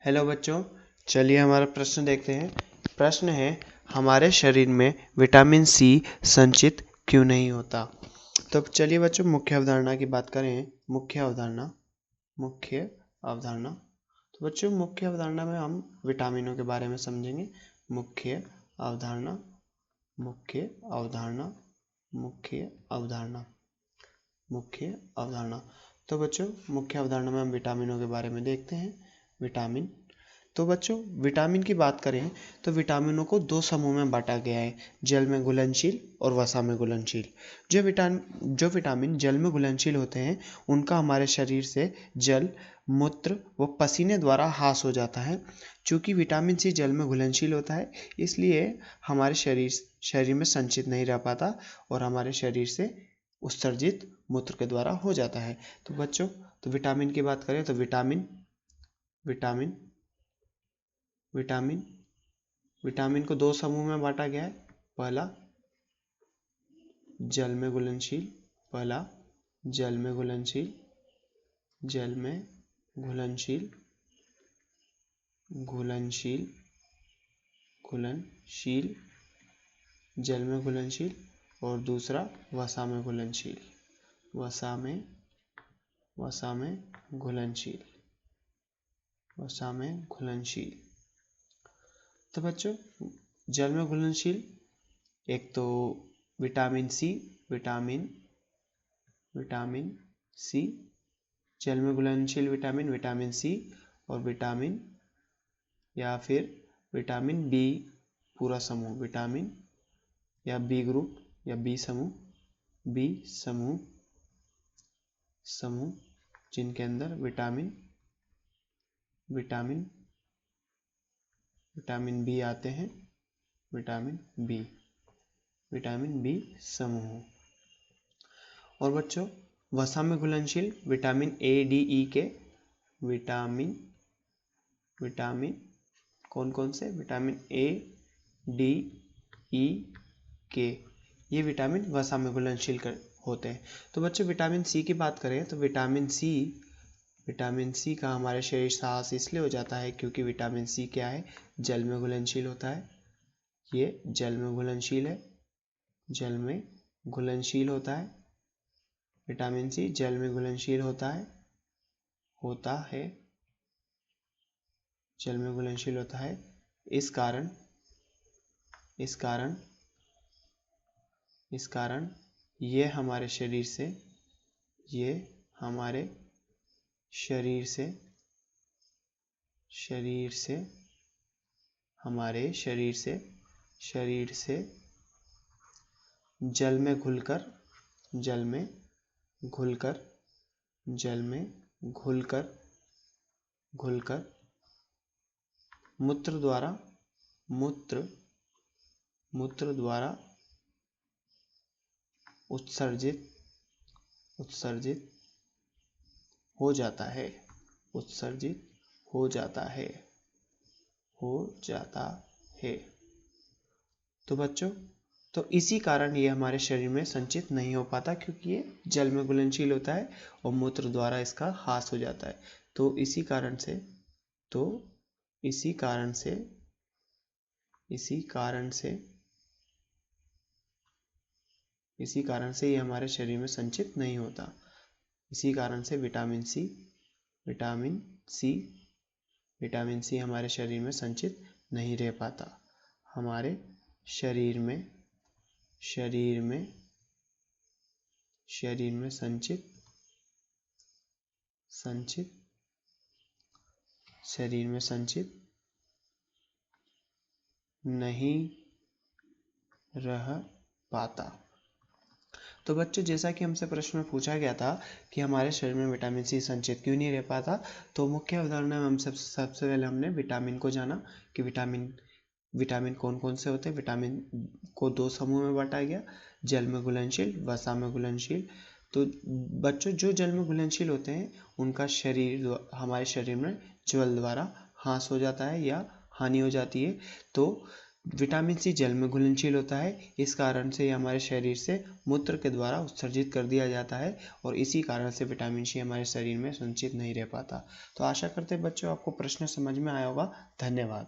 Hello बच्चों, चलिए हमारा प्रश्न देखते हैं। प्रश्न है, हमारे शरीर में विटामिन सी संचित क्यों नहीं होता। तो चलिए बच्चों, मुख्य अवधारणा की बात करें। मुख्य अवधारणा। तो बच्चों, मुख्य अवधारणा में हम विटामिनों के बारे में समझेंगे। मुख्य अवधारणा मुख्य अवधारणा मुख्य अवधारणा मुख्य अवधारणा। तो बच्चों, मुख्य अवधारणा में हम विटामिनों के बारे में देखते हैं। विटामिन। तो बच्चों, विटामिन की बात करें तो विटामिनों को दो समूह में बांटा गया है, जल में घुलनशील और वसा में घुलनशील। जो विटामिन जल में घुलनशील होते हैं उनका हमारे शरीर से जल, मूत्र व पसीने द्वारा ह्रास हो जाता है। चूँकि विटामिन सी जल में घुलनशील होता है, इसलिए हमारे शरीर में संचित नहीं रह पाता और हमारे शरीर से उत्सर्जित मूत्र के द्वारा हो जाता है। तो बच्चों, तो विटामिन की बात करें तो विटामिन को दो समूह में बांटा गया है। पहला जल में घुलनशील जल में घुलनशील जल में घुलनशील और दूसरा वसा में घुलनशील तो बच्चों, जल में घुलनशील एक तो विटामिन सी जल में घुलनशील विटामिन सी और विटामिन या फिर विटामिन बी पूरा समूह, विटामिन या बी ग्रुप या बी समूह जिनके अंदर विटामिन बी आते हैं। विटामिन बी समूह। और बच्चों, वसा में घुलनशील विटामिन ए डी ई के विटामिन कौन कौन से? विटामिन ए डी ई के, ये विटामिन वसा में घुलनशील होते हैं। तो बच्चों, विटामिन सी की बात करें तो विटामिन सी का हमारे शरीर से ह्रास इसलिए हो जाता है क्योंकि विटामिन सी क्या है? जल में घुलनशील होता है। ये जल में घुलनशील होता है। विटामिन सी जल में घुलनशील होता है जल में घुलनशील होता है। इस कारण ये हमारे शरीर से जल में घुलकर मूत्र द्वारा उत्सर्जित हो जाता है। तो बच्चों, तो इसी कारण ये हमारे शरीर में संचित नहीं हो पाता क्योंकि ये जल में घुलनशील होता है और मूत्र द्वारा इसका ह्रास हो जाता है। तो इसी कारण से ये हमारे शरीर में संचित नहीं होता। इसी कारण से विटामिन सी हमारे शरीर में संचित नहीं रह पाता। हमारे शरीर में संचित नहीं रह पाता। तो बच्चों, जैसा कि हमसे प्रश्न में पूछा गया था कि हमारे शरीर में विटामिन सी संचित क्यों नहीं रह पाता, तो मुख्य अवधारणा में हम सबसे पहले हमने विटामिन को जाना कि विटामिन कौन कौन से होते हैं। विटामिन को दो समूह में बांटा गया, जल में घुलनशील, वसा में घुलनशील। तो बच्चों, जो जल में घुलनशील होते हैं उनका हमारे शरीर में जल द्वारा ह्रास हो जाता है या हानि हो जाती है। तो विटामिन सी जल में घुलनशील होता है, इस कारण से ये हमारे शरीर से मूत्र के द्वारा उत्सर्जित कर दिया जाता है और इसी कारण से विटामिन सी हमारे शरीर में संचित नहीं रह पाता। तो आशा करते हैं बच्चों आपको प्रश्न समझ में आया होगा। धन्यवाद।